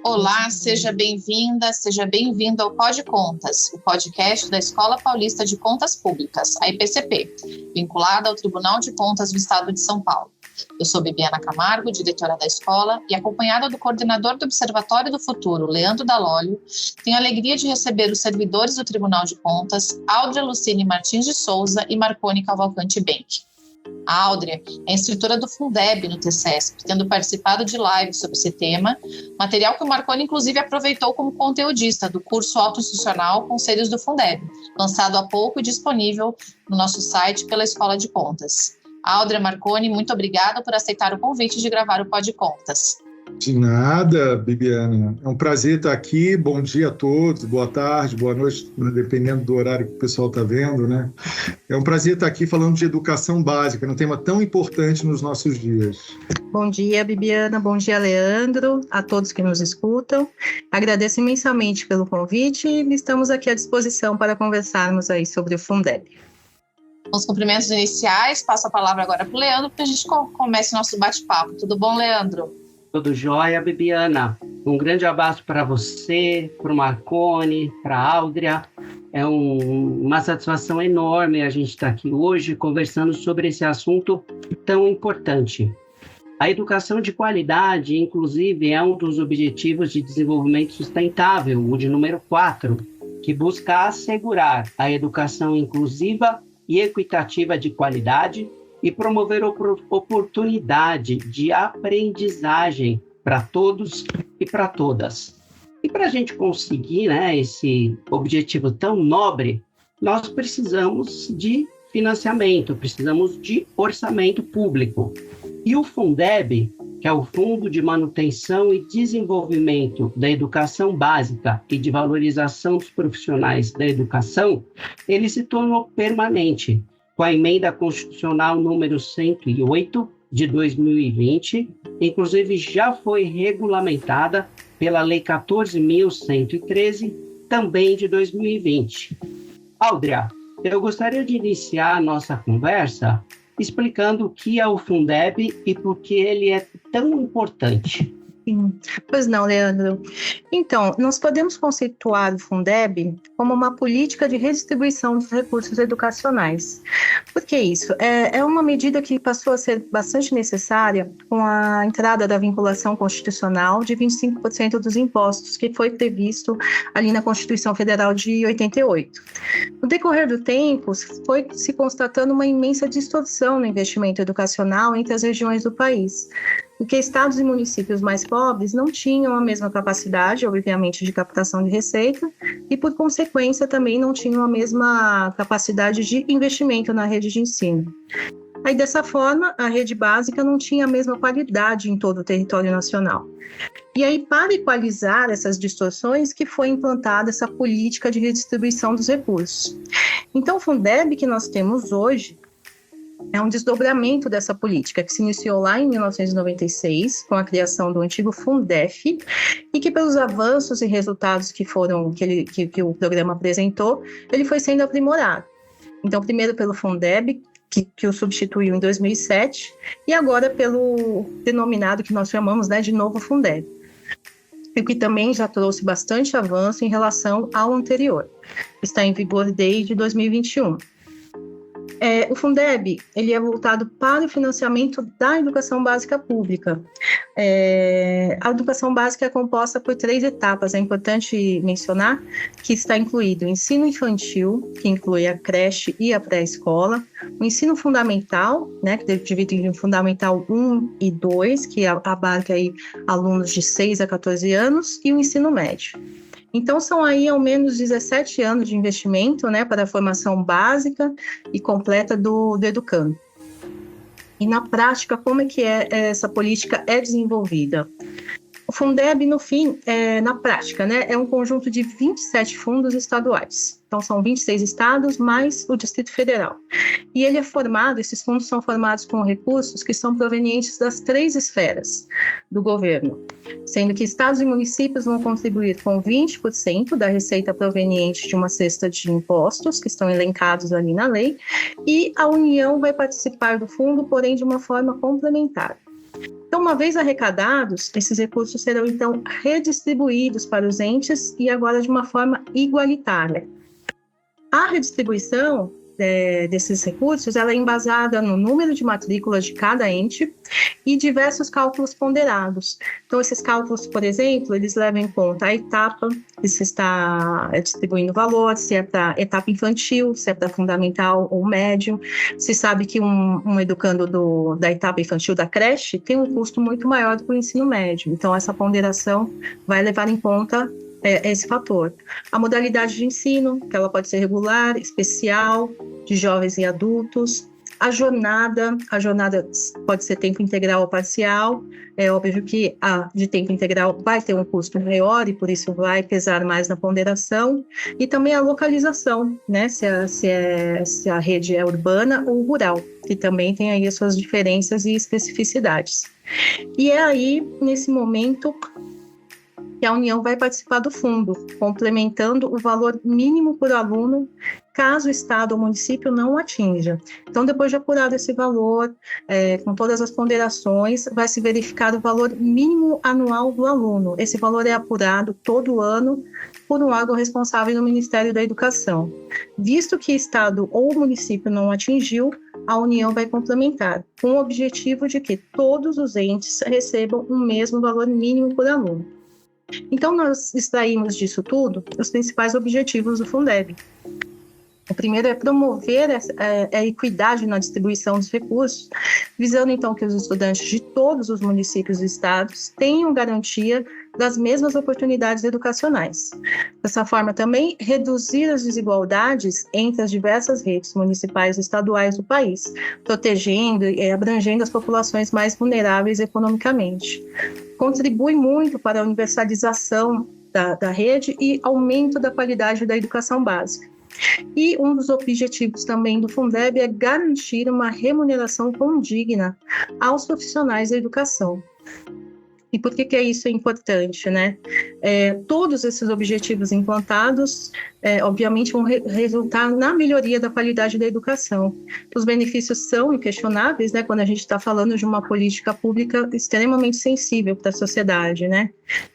Olá, seja bem-vinda, seja bem-vindo ao Pod Contas, o podcast da Escola Paulista de Contas Públicas, a EPCP, vinculada ao Tribunal de Contas do Estado de São Paulo. Eu sou Bibiana Camargo, diretora da escola, e acompanhada do coordenador do Observatório do Futuro, Leandro Dalólio, tenho a alegria de receber os servidores do Tribunal de Contas, Áudrea Lucine Martins de Souza e Marcone Cavalcante Benck. A Áudrea é instrutora do Fundeb no TCESP, tendo participado de lives sobre esse tema, material que o Marcone inclusive aproveitou como conteudista do curso autoinstitucional Conselhos do Fundeb, lançado há pouco e disponível no nosso site pela Escola de Contas. Áudrea, Marcone, muito obrigada por aceitar o convite de gravar o Pod Contas. De nada, Bibiana. É um prazer estar aqui. Bom dia a todos, boa tarde, boa noite, dependendo do horário que o pessoal está vendo, né? É um prazer estar aqui falando de educação básica, um tema tão importante nos nossos dias. Bom dia, Bibiana. Bom dia, Leandro, a todos que nos escutam. Agradeço imensamente pelo convite e estamos aqui à disposição para conversarmos aí sobre o Fundeb. Com os cumprimentos iniciais, passo a palavra agora para o Leandro, para a gente comece o nosso bate-papo. Tudo bom, Leandro? Tudo jóia, Bibiana. Um grande abraço para você, para o Marcone, para a Áudrea. É uma satisfação enorme a gente estar aqui hoje conversando sobre esse assunto tão importante. A educação de qualidade, inclusive, é um dos objetivos de desenvolvimento sustentável, o de número 4, que busca assegurar a educação inclusiva e equitativa de qualidade e promover oportunidade de aprendizagem para todos e para todas. E para a gente conseguir, esse objetivo tão nobre, nós precisamos de financiamento, precisamos de orçamento público. E o Fundeb, que é o Fundo de Manutenção e Desenvolvimento da Educação Básica e de Valorização dos Profissionais da Educação, ele se tornou permanente com a Emenda Constitucional número 108 de 2020, inclusive já foi regulamentada pela Lei 14.113, também de 2020. Áudrea, eu gostaria de iniciar a nossa conversa explicando o que é o Fundeb e por que ele é tão importante. Sim. Pois não, Leandro. Então, nós podemos conceituar o Fundeb como uma política de redistribuição dos recursos educacionais. Por que isso? É uma medida que passou a ser bastante necessária com a entrada da vinculação constitucional de 25% dos impostos, que foi previsto ali na Constituição Federal de 88. No decorrer do tempo, foi se constatando uma imensa distorção no investimento educacional entre as regiões do país, porque estados e municípios mais pobres não tinham a mesma capacidade, obviamente, de captação de receita e, por consequência, também não tinham a mesma capacidade de investimento na rede de ensino. Aí, dessa forma, a rede básica não tinha a mesma qualidade em todo o território nacional. E aí, para equalizar essas distorções, que foi implantada essa política de redistribuição dos recursos. Então, o Fundeb que nós temos hoje é um desdobramento dessa política que se iniciou lá em 1996 com a criação do antigo Fundef e que, pelos avanços e resultados que o programa apresentou, ele foi sendo aprimorado. Então, primeiro pelo Fundeb, que o substituiu em 2007, e agora pelo denominado que nós chamamos, de novo Fundeb, o que também já trouxe bastante avanço em relação ao anterior. Está em vigor desde 2021. O Fundeb ele é voltado para o financiamento da educação básica pública. A educação básica é composta por 3 etapas. É importante mencionar que está incluído o ensino infantil, que inclui a creche e a pré-escola, o ensino fundamental, que é dividido em fundamental 1 e 2, que abarca aí alunos de 6 a 14 anos, e o ensino médio. Então, são aí ao menos 17 anos de investimento, para a formação básica e completa do educando. E na prática, como é que essa política é desenvolvida? O Fundeb, no fim, na prática, é um conjunto de 27 fundos estaduais. Então, são 26 estados mais o Distrito Federal. E esses fundos são formados com recursos que são provenientes das 3 esferas do governo, sendo que estados e municípios vão contribuir com 20% da receita proveniente de uma cesta de impostos, que estão elencados ali na lei, e a União vai participar do fundo, porém de uma forma complementar. Então, uma vez arrecadados, esses recursos serão, então, redistribuídos para os entes e agora de uma forma igualitária. A redistribuição desses recursos, ela é embasada no número de matrículas de cada ente e diversos cálculos ponderados. Então, esses cálculos, por exemplo, eles levam em conta a etapa que se está distribuindo o valor, se é para etapa infantil, se é para fundamental ou médio. Se sabe que um educando da etapa infantil da creche tem um custo muito maior do que o ensino médio. Então, essa ponderação vai levar em conta esse fator. A modalidade de ensino, que ela pode ser regular, especial, de jovens e adultos. A jornada pode ser tempo integral ou parcial. É óbvio que a de tempo integral vai ter um custo maior e por isso vai pesar mais na ponderação. E também a localização, né? Se a rede é urbana ou rural, que também tem aí as suas diferenças e especificidades. E é aí, nesse momento, que a União vai participar do fundo, complementando o valor mínimo por aluno, caso o Estado ou município não o atinja. Então, depois de apurado esse valor, com todas as ponderações, vai se verificar o valor mínimo anual do aluno. Esse valor é apurado todo ano por um órgão responsável no Ministério da Educação. Visto que Estado ou município não atingiu, a União vai complementar, com o objetivo de que todos os entes recebam o mesmo valor mínimo por aluno. Então, nós extraímos disso tudo os principais objetivos do Fundeb. O primeiro é promover a equidade na distribuição dos recursos, visando, então, que os estudantes de todos os municípios e estados tenham garantia das mesmas oportunidades educacionais. Dessa forma, também, reduzir as desigualdades entre as diversas redes municipais e estaduais do país, protegendo e abrangendo as populações mais vulneráveis economicamente. Contribui muito para a universalização da rede e aumento da qualidade da educação básica. E um dos objetivos também do Fundeb é garantir uma remuneração condigna aos profissionais da educação. E por que isso é importante, né? Todos esses objetivos implantados, obviamente, vão resultar na melhoria da qualidade da educação. Os benefícios são inquestionáveis, né? Quando a gente está falando de uma política pública extremamente sensível para a sociedade, né?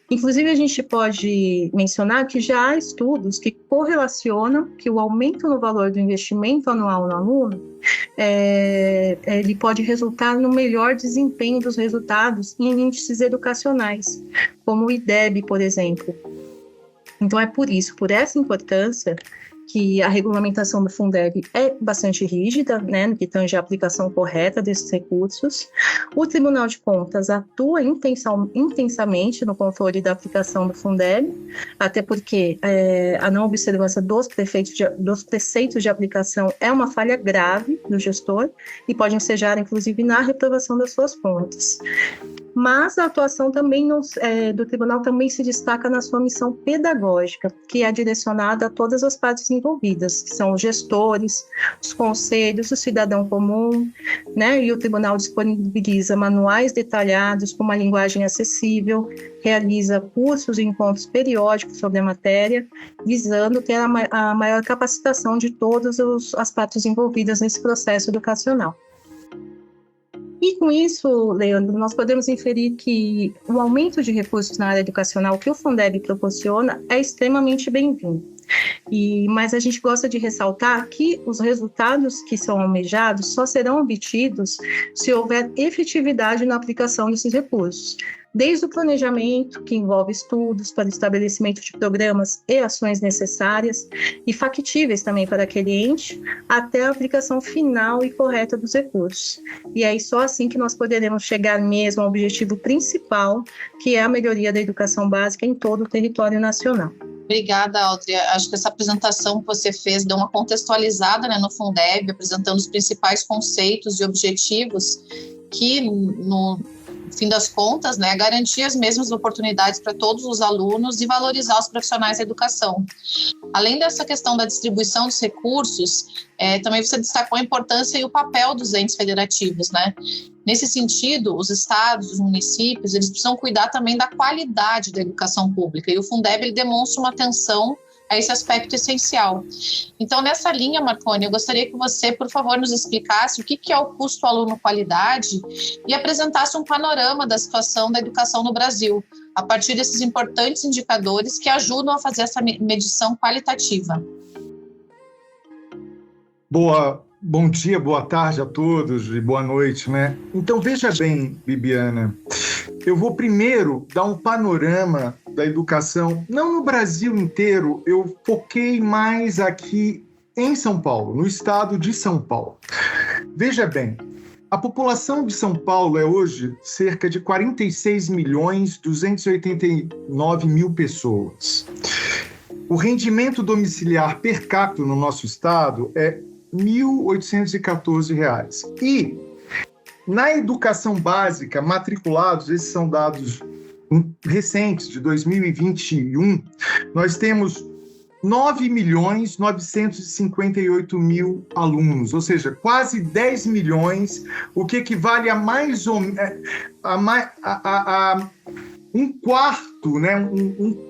Inclusive, a gente pode mencionar que já há estudos que correlacionam que o aumento no valor do investimento anual no aluno ele pode resultar no melhor desempenho dos resultados em índices educacionais, como o IDEB, por exemplo. Então, é por essa importância, que a regulamentação do Fundeb é bastante rígida, né, no que tange a aplicação correta desses recursos. O Tribunal de Contas atua intensamente no controle da aplicação do Fundeb, até porque a não observância dos preceitos de aplicação é uma falha grave do gestor e pode ensejar, inclusive, na reprovação das suas contas. Mas a atuação também do tribunal também se destaca na sua missão pedagógica, que é direcionada a todas as partes envolvidas, que são os gestores, os conselhos, o cidadão comum, né? E o tribunal disponibiliza manuais detalhados com uma linguagem acessível, realiza cursos e encontros periódicos sobre a matéria, visando ter a maior capacitação de todas as partes envolvidas nesse processo educacional. E com isso, Leandro, nós podemos inferir que o aumento de recursos na área educacional que o Fundeb proporciona é extremamente bem-vindo. Mas a gente gosta de ressaltar que os resultados que são almejados só serão obtidos se houver efetividade na aplicação desses recursos. Desde o planejamento, que envolve estudos para o estabelecimento de programas e ações necessárias e factíveis também para aquele ente, até a aplicação final e correta dos recursos. E é só assim que nós poderemos chegar mesmo ao objetivo principal, que é a melhoria da educação básica em todo o território nacional. Obrigada, Áudria. Acho que essa apresentação que você fez deu uma contextualizada, né, no Fundeb, apresentando os principais conceitos e objetivos que, no fim das contas, né, garantir as mesmas oportunidades para todos os alunos e valorizar os profissionais da educação. Além dessa questão da distribuição dos recursos, também você destacou a importância e o papel dos entes federativos, né? Nesse sentido, os estados, os municípios, eles precisam cuidar também da qualidade da educação pública, e o Fundeb ele demonstra uma atenção a esse aspecto essencial. Então, nessa linha, Marconi, eu gostaria que você, por favor, nos explicasse o que é o custo aluno-qualidade e apresentasse um panorama da situação da educação no Brasil, a partir desses importantes indicadores que ajudam a fazer essa medição qualitativa. Bom dia, boa tarde a todos e boa noite, né? Então, veja bem, Bibiana, eu vou primeiro dar um panorama da educação, não no Brasil inteiro, eu foquei mais aqui em São Paulo, no estado de São Paulo. Veja bem, a população de São Paulo é hoje cerca de 46.289.000 pessoas. O rendimento domiciliar per capita no nosso estado é R$ 1.814. E na educação básica, matriculados, esses são dados recentes, de 2021, nós temos 9.958.000 alunos, ou seja, quase 10 milhões, o que equivale a mais ou menos um quarto, né? um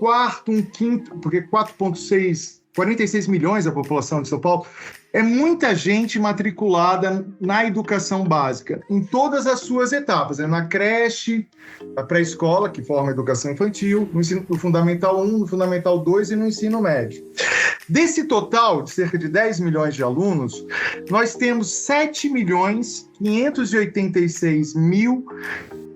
quinto, porque 46 milhões a população de São Paulo, é muita gente matriculada na educação básica, em todas as suas etapas, na creche, na pré-escola, que forma a educação infantil, no Fundamental 1, no Fundamental 2 e no ensino médio. Desse total de cerca de 10 milhões de alunos, nós temos 7.586.000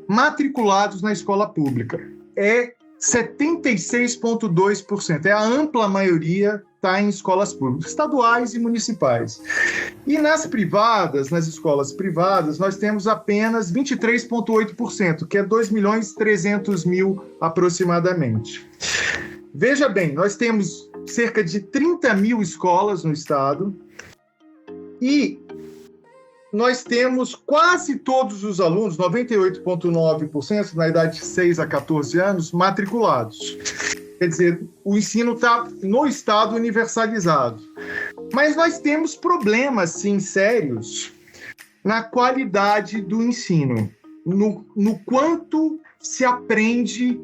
matriculados na escola pública. É 76,2%, é a ampla maioria está em escolas públicas, estaduais e municipais. E nas privadas, nas escolas privadas, nós temos apenas 23,8%, que é 2.300.000 aproximadamente. Veja bem, nós temos cerca de 30.000 escolas no estado e nós temos quase todos os alunos, 98,9%, na idade de 6 a 14 anos, matriculados. Quer dizer, o ensino está no estado universalizado. Mas nós temos problemas, sim, sérios na qualidade do ensino, no quanto se aprende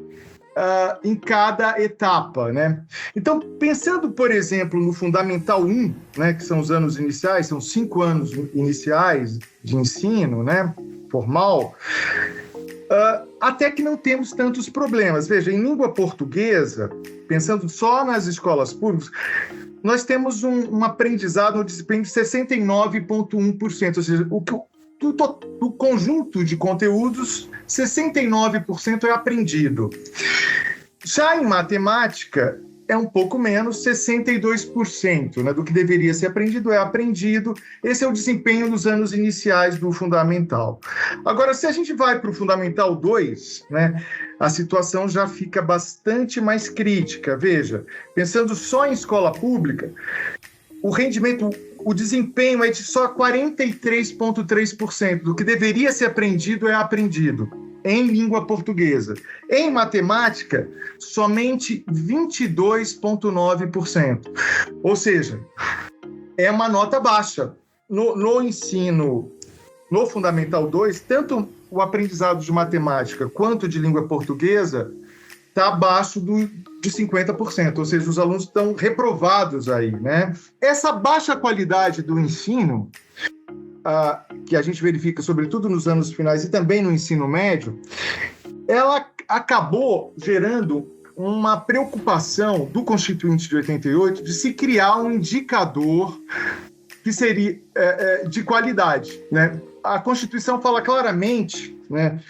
em cada etapa, né? Então, pensando, por exemplo, no Fundamental 1, né, que são os anos iniciais, são 5 anos iniciais de ensino, né, formal, até que não temos tantos problemas. Veja, em língua portuguesa, pensando só nas escolas públicas, nós temos um aprendizado, um desempenho de 69,1%, ou seja, do conjunto de conteúdos, 69% é aprendido. Já em matemática, é um pouco menos, 62%, né, do que deveria ser aprendido é aprendido. Esse é o desempenho nos anos iniciais do Fundamental. Agora, se a gente vai para o Fundamental 2, né, a situação já fica bastante mais crítica. Veja, pensando só em escola pública, o rendimento, o desempenho é de só 43,3%, do que deveria ser aprendido é aprendido em língua portuguesa. Em matemática, somente 22,9%. Ou seja, é uma nota baixa. No ensino, no Fundamental 2, tanto o aprendizado de matemática quanto de língua portuguesa está abaixo de 50%, ou seja, os alunos estão reprovados aí, né? Essa baixa qualidade do ensino, que a gente verifica sobretudo nos anos finais e também no ensino médio, ela acabou gerando uma preocupação do Constituinte de 88 de se criar um indicador que seria de qualidade, né? A Constituição fala claramente, né,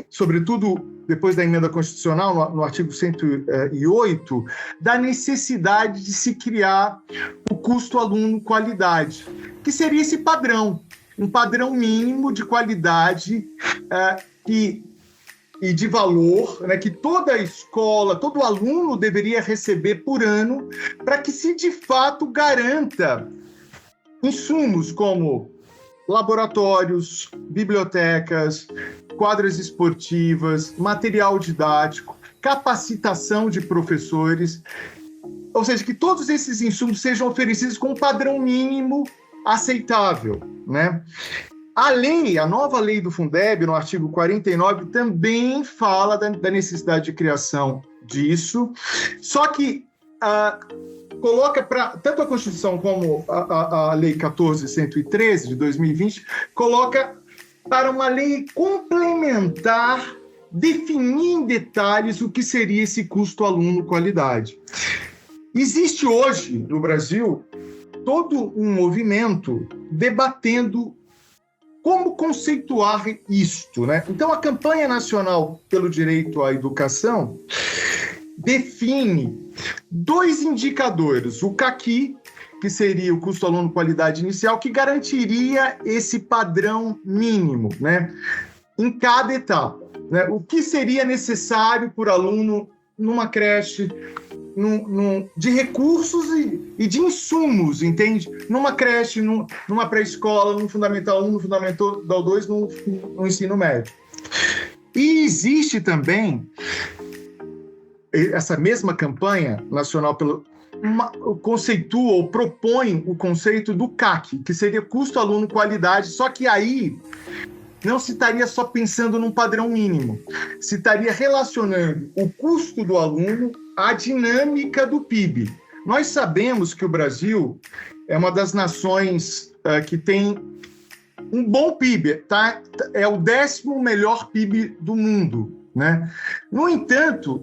sobretudo depois da emenda constitucional, no artigo 108, da necessidade de se criar o custo aluno-qualidade, que seria esse padrão, um padrão mínimo de qualidade e de valor, né, que toda escola, todo aluno deveria receber por ano, para que se de fato garanta insumos como laboratórios, bibliotecas, quadras esportivas, material didático, capacitação de professores, ou seja, que todos esses insumos sejam oferecidos com um padrão mínimo aceitável, né? A nova lei do Fundeb, no artigo 49, também fala da necessidade de criação disso, só que coloca tanto a Constituição como a Lei 14.113 de 2020, coloca para uma lei complementar definir em detalhes o que seria esse custo aluno-qualidade. Existe hoje, no Brasil, todo um movimento debatendo como conceituar isto, né? Então, a Campanha Nacional pelo Direito à Educação define 2 indicadores, o CAQI, que seria o custo aluno-qualidade inicial, que garantiria esse padrão mínimo, né, em cada etapa, né? O que seria necessário por aluno numa creche, de recursos e de insumos, entende? Numa creche, numa pré-escola, no Fundamental 1, no Fundamental 2, no ensino médio. E existe também essa mesma campanha nacional conceitua ou propõe o conceito do CAQ, que seria custo aluno qualidade, só que aí não se estaria só pensando num padrão mínimo, se estaria relacionando o custo do aluno à dinâmica do PIB. Nós sabemos que o Brasil é uma das nações que tem um bom PIB, tá? É o 10º melhor PIB do mundo, né? No entanto,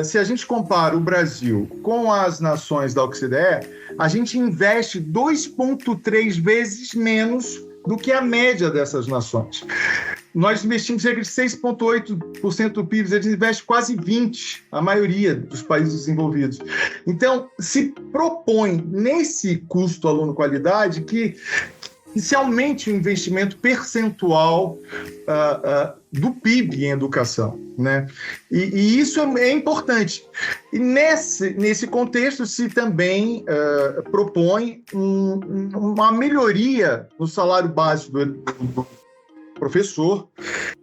se a gente compara o Brasil com as nações da OCDE, a gente investe 2,3 vezes menos do que a média dessas nações. Nós investimos cerca de 6,8% do PIB, eles investem quase 20%, a maioria dos países desenvolvidos. Então, se propõe nesse custo aluno-qualidade que se aumente o investimento percentual do PIB em educação, né? E isso é importante. E nesse contexto se também propõe uma melhoria no salário básico do professor,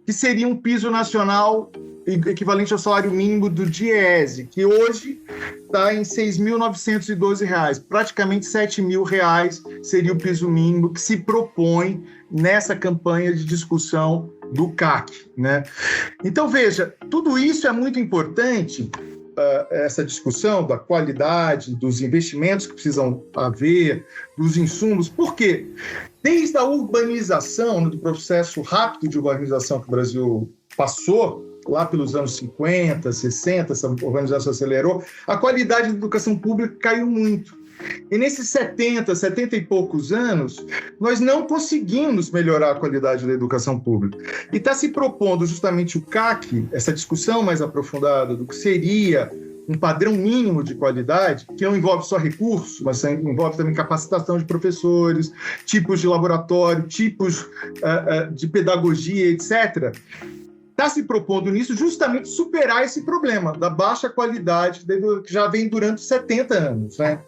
que seria um piso nacional equivalente ao salário mínimo do DIEESE, que hoje está em R$ 6.912, praticamente R$ 7.000 seria o piso mínimo que se propõe nessa campanha de discussão do CAQ, né? Então, veja, tudo isso é muito importante, essa discussão da qualidade, dos investimentos que precisam haver, dos insumos, porque desde a urbanização, do processo rápido de urbanização que o Brasil passou, lá pelos anos 50, 60, essa urbanização acelerou, a qualidade da educação pública caiu muito. E nesses 70 e poucos anos, nós não conseguimos melhorar a qualidade da educação pública. E está se propondo justamente o CAQ, essa discussão mais aprofundada do que seria um padrão mínimo de qualidade, que não envolve só recursos, mas envolve também capacitação de professores, tipos de laboratório, tipos de pedagogia, etc., está se propondo nisso justamente superar esse problema da baixa qualidade que já vem durante 70 anos, né?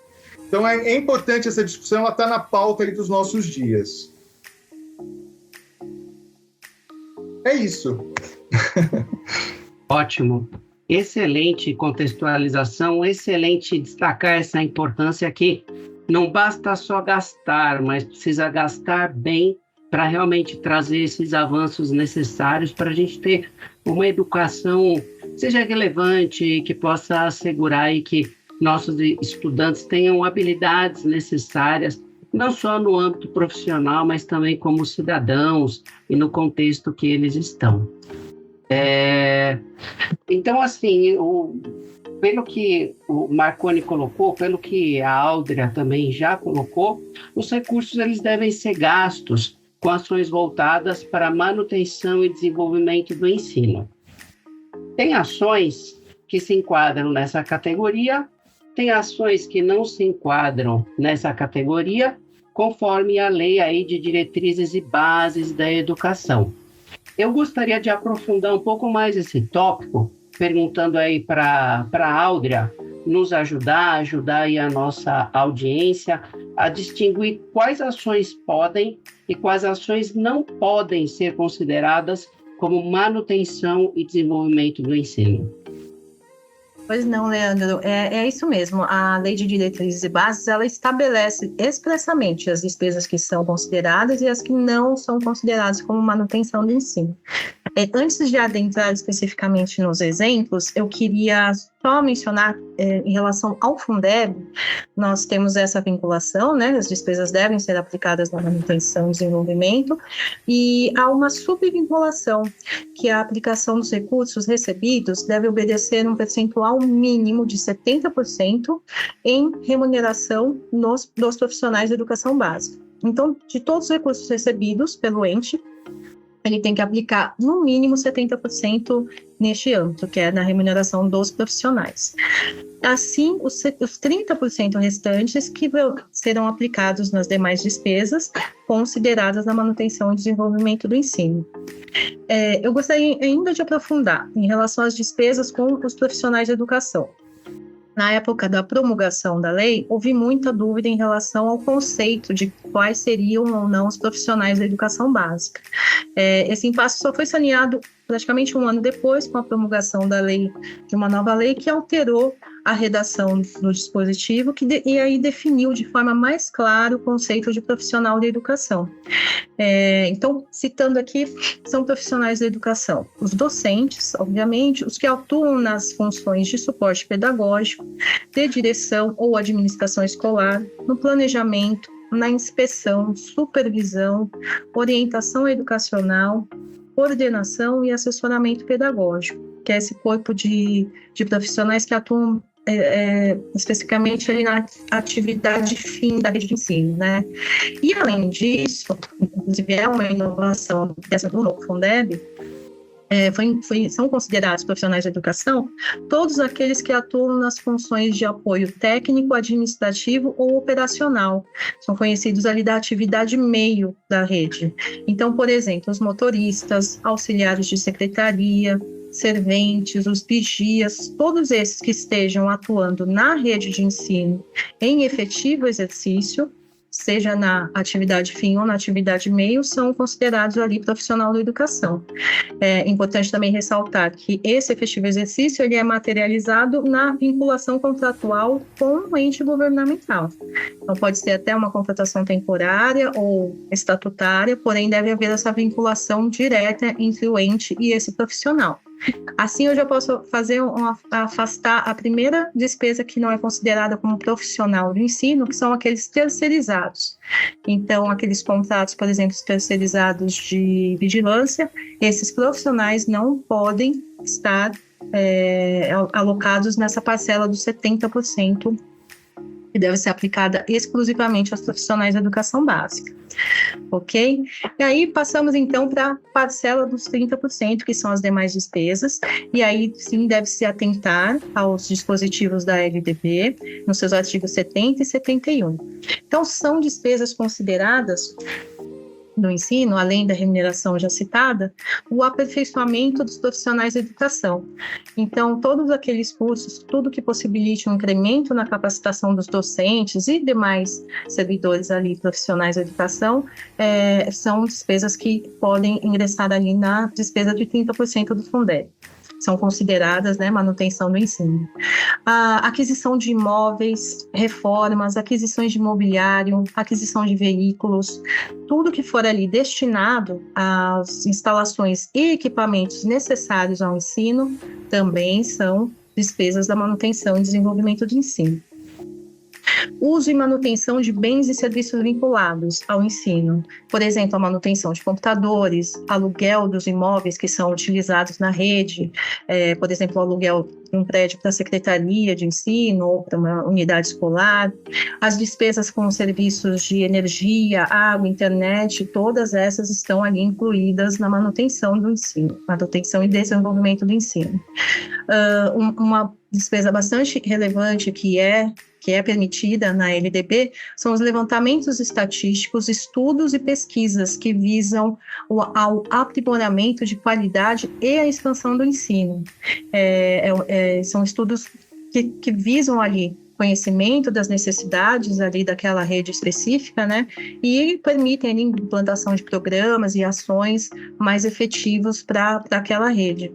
Então é importante essa discussão, ela está na pauta aí dos nossos dias. É isso. Ótimo. Excelente contextualização, excelente destacar essa importância que não basta só gastar, mas precisa gastar bem para realmente trazer esses avanços necessários para a gente ter uma educação que seja relevante, que possa assegurar aí que nossos estudantes tenham habilidades necessárias, não só no âmbito profissional, mas também como cidadãos e no contexto que eles estão. Então, assim, pelo que o Marconi colocou, pelo que a Áudrea também já colocou, os recursos eles devem ser gastos com ações voltadas para a manutenção e desenvolvimento do ensino. Tem ações que se enquadram nessa categoria, tem ações que não se enquadram nessa categoria, conforme a lei aí de diretrizes e bases da educação. Eu gostaria de aprofundar um pouco mais esse tópico, perguntando aí para a Áudrea nos ajudar aí a nossa audiência a distinguir quais ações podem e quais ações não podem ser consideradas como manutenção e desenvolvimento do ensino. Pois não, Leandro, é isso mesmo. A Lei de Diretrizes e Bases, ela estabelece expressamente as despesas que são consideradas e as que não são consideradas como manutenção do ensino. Antes de adentrar especificamente nos exemplos, eu queria só mencionar, em relação ao Fundeb, nós temos essa vinculação, né? As despesas devem ser aplicadas na manutenção e desenvolvimento, e há uma subvinculação, que a aplicação dos recursos recebidos deve obedecer um percentual mínimo de 70% em remuneração dos profissionais de educação básica. Então, de todos os recursos recebidos pelo ente, ele tem que aplicar no mínimo 70% neste âmbito, que é na remuneração dos profissionais. Assim, os 30% restantes que serão aplicados nas demais despesas consideradas na manutenção e desenvolvimento do ensino. Eu gostaria ainda de aprofundar em relação às despesas com os profissionais de educação. Na época da promulgação da lei, houve muita dúvida em relação ao conceito de quais seriam ou não os profissionais da educação básica. Esse impasse só foi saneado praticamente um ano depois, com a promulgação de uma nova lei que alterou a redação do dispositivo e aí definiu de forma mais clara o conceito de profissional da educação. Então, citando aqui, são profissionais da educação, os docentes, obviamente, os que atuam nas funções de suporte pedagógico, de direção ou administração escolar, no planejamento, na inspeção, supervisão, orientação educacional, coordenação e assessoramento pedagógico, que é esse corpo de profissionais que atuam especificamente ali na atividade fim da rede de ensino, né? E além disso, inclusive é uma inovação dessa do novo Fundeb, são considerados profissionais de educação todos aqueles que atuam nas funções de apoio técnico, administrativo ou operacional. São conhecidos ali da atividade meio da rede. Então, por exemplo, os motoristas, auxiliares de secretaria, serventes, os vigias, todos esses que estejam atuando na rede de ensino em efetivo exercício, seja na atividade fim ou na atividade meio, são considerados ali profissional da educação. É importante também ressaltar que esse efetivo exercício ele é materializado na vinculação contratual com o ente governamental. Então, pode ser até uma contratação temporária ou estatutária, porém deve haver essa vinculação direta entre o ente e esse profissional. Assim, eu já posso afastar a primeira despesa que não é considerada como profissional do ensino, que são aqueles terceirizados. Então, aqueles contratos, por exemplo, terceirizados de vigilância, esses profissionais não podem estar alocados nessa parcela dos 70%, que deve ser aplicada exclusivamente aos profissionais da educação básica. Ok? E aí passamos então para a parcela dos 30%, que são as demais despesas, e aí sim deve se atentar aos dispositivos da LDB, nos seus artigos 70 e 71. Então, são despesas consideradas do ensino, além da remuneração já citada, o aperfeiçoamento dos profissionais de educação. Então, todos aqueles cursos, tudo que possibilite um incremento na capacitação dos docentes e demais servidores ali, profissionais de educação, são despesas que podem ingressar ali na despesa de 30% do Fundeb. São consideradas, manutenção do ensino. A aquisição de imóveis, reformas, aquisições de mobiliário, aquisição de veículos, tudo que for ali destinado às instalações e equipamentos necessários ao ensino, também são despesas da manutenção e desenvolvimento do ensino. Uso e manutenção de bens e serviços vinculados ao ensino. Por exemplo, a manutenção de computadores, aluguel dos imóveis que são utilizados na rede, por exemplo, o aluguel de um prédio para a secretaria de ensino ou para uma unidade escolar, as despesas com serviços de energia, água, internet, todas essas estão ali incluídas na manutenção do ensino, manutenção e desenvolvimento do ensino. Uma despesa bastante relevante que é permitida na LDB são os levantamentos estatísticos, estudos e pesquisas que visam ao aprimoramento de qualidade e a expansão do ensino. São estudos que visam ali conhecimento das necessidades ali daquela rede específica, e permitem a implantação de programas e ações mais efetivos para aquela rede.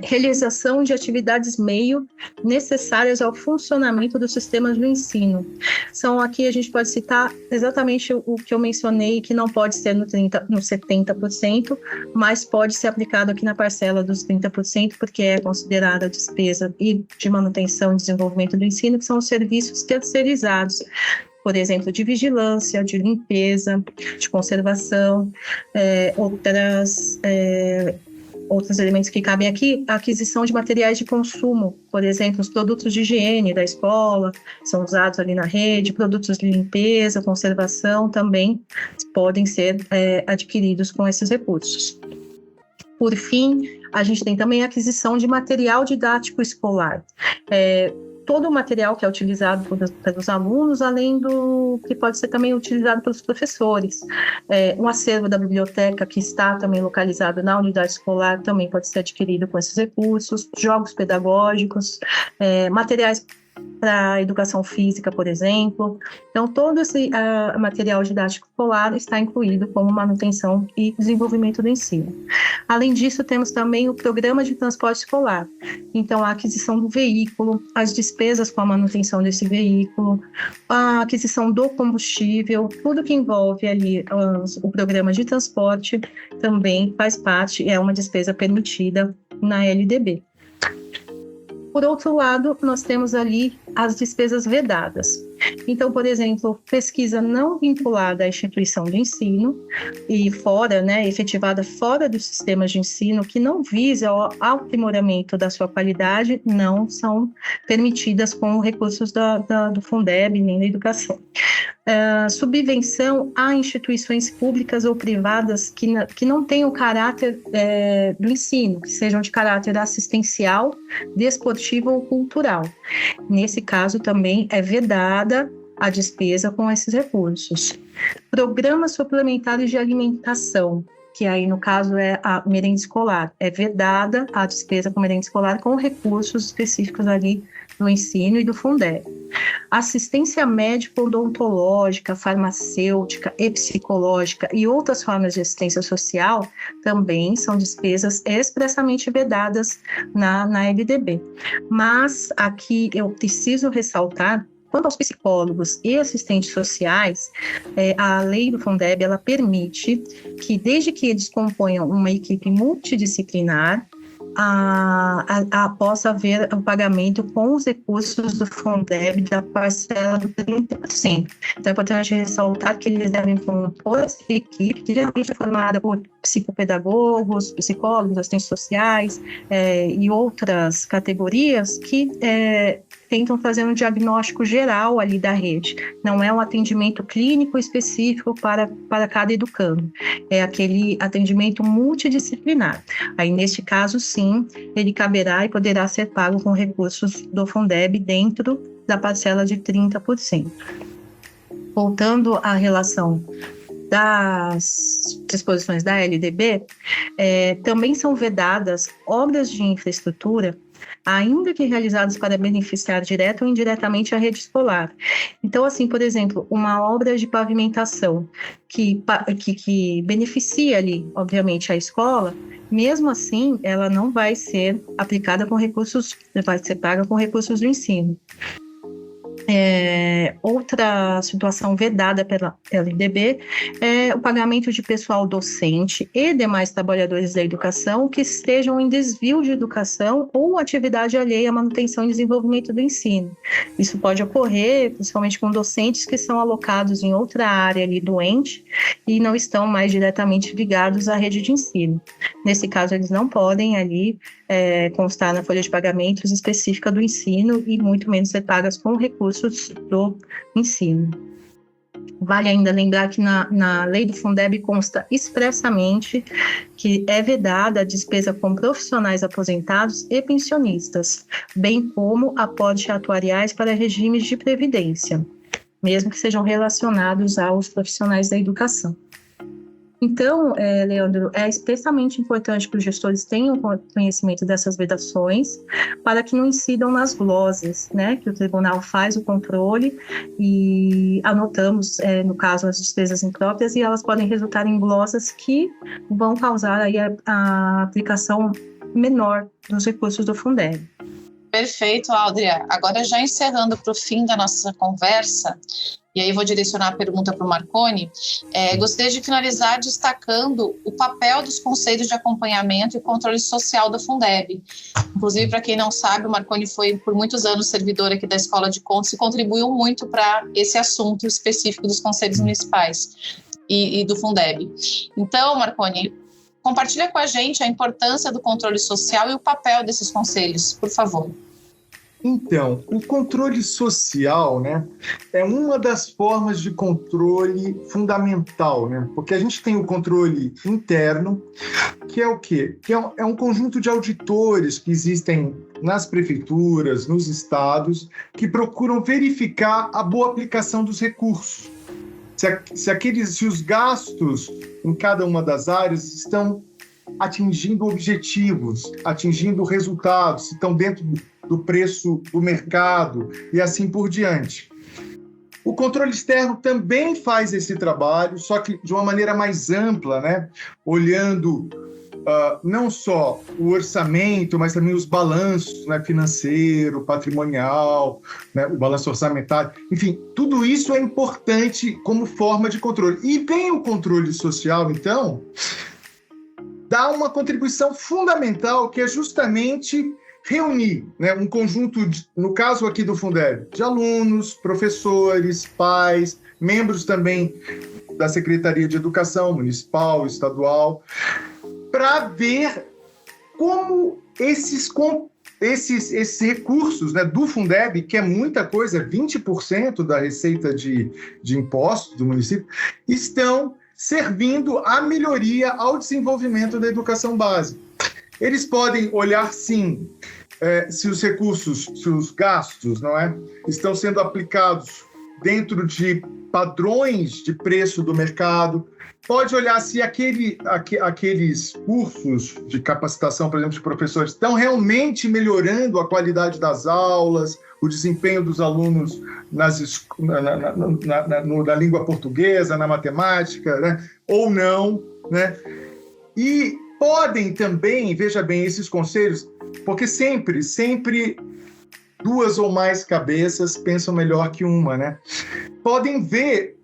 realização de atividades meio necessárias ao funcionamento dos sistemas do ensino. São aqui a gente pode citar exatamente o que eu mencionei, que não pode ser no 70%, mas pode ser aplicado aqui na parcela dos 30%, porque é considerada despesa de manutenção e desenvolvimento do ensino, que são os serviços terceirizados, por exemplo, de vigilância, de limpeza, de conservação, outros elementos que cabem aqui, a aquisição de materiais de consumo, por exemplo, os produtos de higiene da escola, são usados ali na rede, produtos de limpeza, conservação também podem ser adquiridos com esses recursos. Por fim, a gente tem também a aquisição de material didático escolar. Todo o material que é utilizado pelos alunos, além do que pode ser também utilizado pelos professores. Um acervo da biblioteca que está também localizado na unidade escolar também pode ser adquirido com esses recursos, jogos pedagógicos, materiais para educação física, por exemplo. Então, todo esse material didático escolar está incluído como manutenção e desenvolvimento do ensino. Além disso, temos também o programa de transporte escolar. Então, a aquisição do veículo, as despesas com a manutenção desse veículo, a aquisição do combustível, tudo que envolve ali o programa de transporte também faz parte, é uma despesa permitida na LDB. Por outro lado, nós temos ali as despesas vedadas. Então, por exemplo, pesquisa não vinculada à instituição de ensino e efetivada fora dos sistemas de ensino, que não visa ao aprimoramento da sua qualidade, não são permitidas com recursos do Fundeb nem da educação. Subvenção a instituições públicas ou privadas que não tenham caráter do ensino, que sejam de caráter assistencial, desportivo ou cultural. Nesse caso, também é vedada a despesa com esses recursos. Programas suplementares de alimentação, que aí no caso é a merenda escolar, é vedada a despesa com merenda escolar com recursos específicos ali do ensino e do Fundeb. Assistência médico-odontológica, farmacêutica e psicológica e outras formas de assistência social também são despesas expressamente vedadas na LDB. Mas aqui eu preciso ressaltar, quanto aos psicólogos e assistentes sociais, a lei do Fundeb ela permite que, desde que eles componham uma equipe multidisciplinar, possa haver o pagamento com os recursos do Fundeb da parcela do 30%. Então é importante ressaltar que eles devem compor essa equipe, que geralmente é formada por psicopedagogos, psicólogos, assistentes sociais e outras categorias que tentam fazer um diagnóstico geral ali da rede. Não é um atendimento clínico específico para cada educando. É aquele atendimento multidisciplinar. Aí, neste caso, sim, ele caberá e poderá ser pago com recursos do Fundeb dentro da parcela de 30%. Voltando à relação das disposições da LDB, também são vedadas obras de infraestrutura, ainda que realizadas para beneficiar direta ou indiretamente a rede escolar. Então, assim, por exemplo, uma obra de pavimentação que beneficia ali, obviamente, a escola, mesmo assim, ela não vai ser aplicada com recursos, vai ser paga com recursos do ensino. Outra situação vedada pela LDB é o pagamento de pessoal docente e demais trabalhadores da educação que estejam em desvio de educação ou atividade alheia à manutenção e desenvolvimento do ensino. Isso pode ocorrer principalmente com docentes que são alocados em outra área ali doente e não estão mais diretamente ligados à rede de ensino. Nesse caso, eles não podem ali constar na folha de pagamentos específica do ensino e muito menos ser pagas com recursos do ensino. Vale ainda lembrar que na lei do Fundeb consta expressamente que é vedada a despesa com profissionais aposentados e pensionistas, bem como aportes atuariais para regimes de previdência, mesmo que sejam relacionados aos profissionais da educação. Então, Leandro, é especialmente importante que os gestores tenham conhecimento dessas vedações para que não incidam nas glosas, né? Que o tribunal faz o controle e anotamos, no caso, as despesas impróprias e elas podem resultar em glosas que vão causar aí a aplicação menor dos recursos do Fundeb. Perfeito, Áudria. Agora, já encerrando para o fim da nossa conversa, e aí vou direcionar a pergunta para o Marconi, gostaria de finalizar destacando o papel dos conselhos de acompanhamento e controle social do Fundeb. Inclusive, para quem não sabe, o Marconi foi por muitos anos servidor aqui da Escola de Contas e contribuiu muito para esse assunto específico dos conselhos municipais e do Fundeb. Então, Marconi, compartilha com a gente a importância do controle social e o papel desses conselhos, por favor. Então, o controle social, né, é uma das formas de controle fundamental, né? Porque a gente tem o controle interno, que é o quê? Que é um conjunto de auditores que existem nas prefeituras, nos estados, que procuram verificar a boa aplicação dos recursos. Se os gastos em cada uma das áreas estão atingindo objetivos, atingindo resultados, se estão dentro do preço do mercado e assim por diante. O controle externo também faz esse trabalho, só que de uma maneira mais ampla, né? Olhando não só o orçamento, mas também os balanços, né? Financeiro, patrimonial, né? O balanço orçamentário. Enfim, tudo isso é importante como forma de controle. E vem o controle social, então, dá uma contribuição fundamental, que é justamente reunir, né, um conjunto, no caso aqui do Fundeb, de alunos, professores, pais, membros também da Secretaria de Educação Municipal, Estadual, para ver como esses recursos, né, do Fundeb, que é muita coisa, 20% da receita de impostos do município, estão servindo à melhoria, ao desenvolvimento da educação básica. Eles podem olhar, sim, se os recursos, se os gastos, não é, estão sendo aplicados dentro de padrões de preço do mercado. Pode olhar se aqueles cursos de capacitação, por exemplo, de professores, estão realmente melhorando a qualidade das aulas, o desempenho dos alunos na língua portuguesa, na matemática, né? Ou não, né? E podem também, veja bem, esses conselhos, porque sempre duas ou mais cabeças pensam melhor que uma, né? Podem ver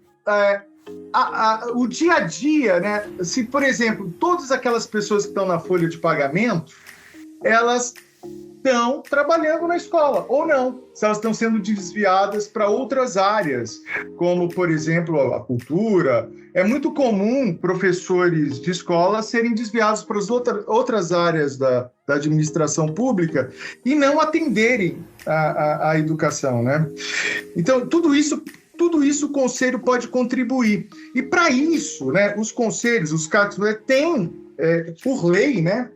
o dia a dia, né? Se, por exemplo, todas aquelas pessoas que estão na folha de pagamento, elas estão trabalhando na escola, ou não, se elas estão sendo desviadas para outras áreas, como, por exemplo, a cultura. É muito comum professores de escola serem desviados para as outras áreas da administração pública e não atenderem a educação, né? Então, tudo isso o conselho pode contribuir. E para isso, né, os conselhos, os CACs, têm, por lei, né,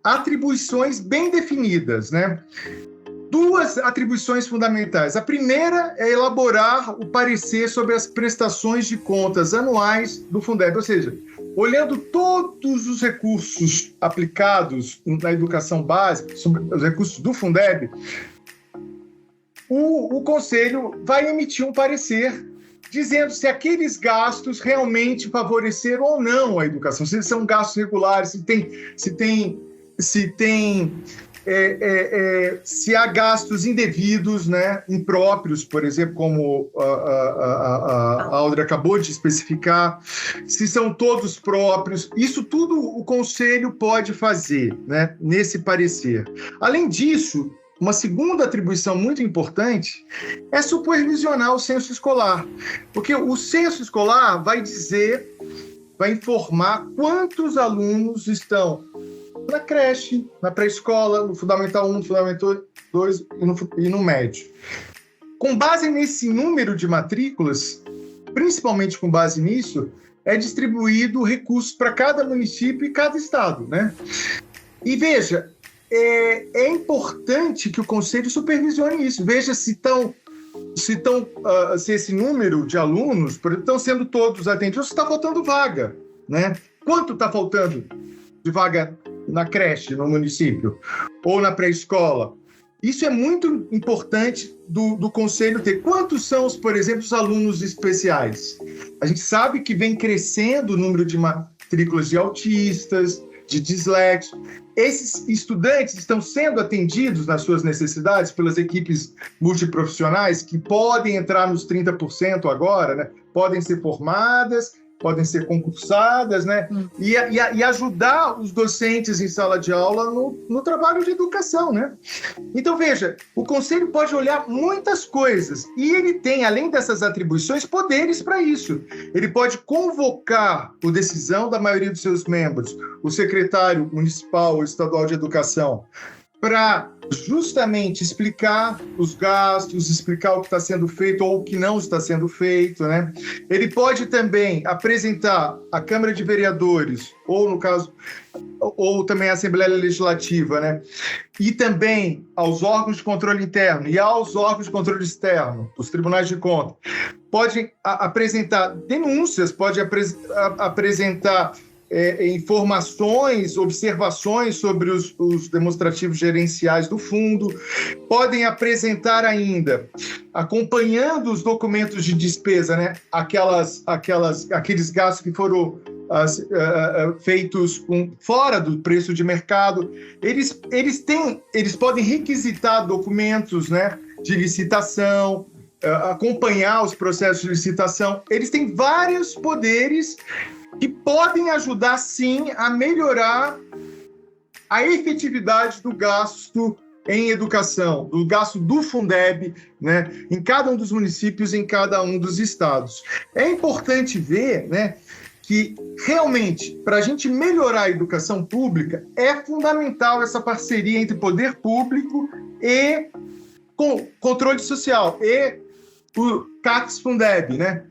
atribuições bem definidas, né? Duas atribuições fundamentais. A primeira é elaborar o parecer sobre as prestações de contas anuais do Fundeb, ou seja, olhando todos os recursos aplicados na educação básica, sobre os recursos do Fundeb, o Conselho vai emitir um parecer dizendo se aqueles gastos realmente favoreceram ou não a educação, se são gastos regulares, se há gastos indevidos, né, impróprios, por exemplo, como a Áudria acabou de especificar, se são todos próprios. Isso tudo o Conselho pode fazer, né, nesse parecer. Além disso, uma segunda atribuição muito importante é supervisionar o censo escolar, porque o censo escolar vai informar quantos alunos estão na creche, na pré-escola, no Fundamental 1, no Fundamental 2 e no médio. Com base nesse número de matrículas, principalmente com base nisso, é distribuído recursos para cada município e cada estado, né? E veja, é importante que o Conselho supervisione isso. Veja se esse número de alunos estão sendo todos atendidos, ou se está faltando vaga, né? Quanto está faltando de vaga na creche, no município, ou na pré-escola? Isso é muito importante do Conselho ter. Quantos são, por exemplo, os alunos especiais? A gente sabe que vem crescendo o número de matrículas de autistas, de dislexia. Esses estudantes estão sendo atendidos nas suas necessidades pelas equipes multiprofissionais que podem entrar nos 30% agora, né? Podem ser formadas, podem ser concursadas, né? E ajudar os docentes em sala de aula no trabalho de educação, né? Então, veja, o Conselho pode olhar muitas coisas e ele tem, além dessas atribuições, poderes para isso. Ele pode convocar, por decisão da maioria dos seus membros, o secretário municipal ou estadual de educação, para justamente explicar os gastos, explicar o que está sendo feito ou o que não está sendo feito, né? Ele pode também apresentar à Câmara de Vereadores, ou no caso, ou também à Assembleia Legislativa, né? E também aos órgãos de controle interno e aos órgãos de controle externo, os tribunais de contas, pode apresentar denúncias, pode apresentar informações, observações sobre os demonstrativos gerenciais do fundo, podem apresentar ainda, acompanhando os documentos de despesa, né, aqueles gastos que foram feitos fora do preço de mercado, eles podem requisitar documentos, né, de licitação, acompanhar os processos de licitação. Eles têm vários poderes que podem ajudar, sim, a melhorar a efetividade do gasto em educação, do gasto do Fundeb, né, em cada um dos municípios, em cada um dos estados. É importante ver, né, que realmente, para a gente melhorar a educação pública, é fundamental essa parceria entre poder público e controle social, e o CACS-Fundeb, né?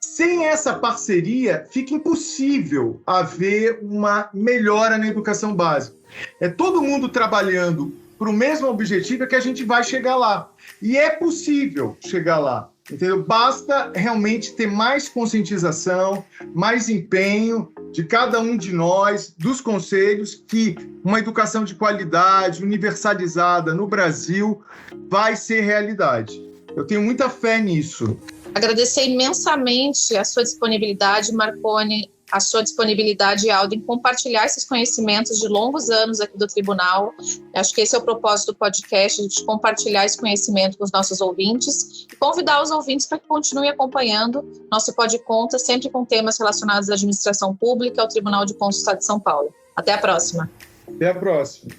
Sem essa parceria, fica impossível haver uma melhora na educação básica. É todo mundo trabalhando para o mesmo objetivo que a gente vai chegar lá. E é possível chegar lá, entendeu? Basta realmente ter mais conscientização, mais empenho de cada um de nós, dos conselhos, que uma educação de qualidade, universalizada no Brasil, vai ser realidade. Eu tenho muita fé nisso. Agradecer imensamente a sua disponibilidade, Marcone, a sua disponibilidade, Aldo, em compartilhar esses conhecimentos de longos anos aqui do Tribunal. Acho que esse é o propósito do podcast, de compartilhar esse conhecimento com os nossos ouvintes e convidar os ouvintes para que continuem acompanhando nosso Pod Contas, sempre com temas relacionados à administração pública, ao Tribunal de Contas do Estado de São Paulo. Até a próxima. Até a próxima.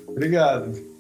Obrigado.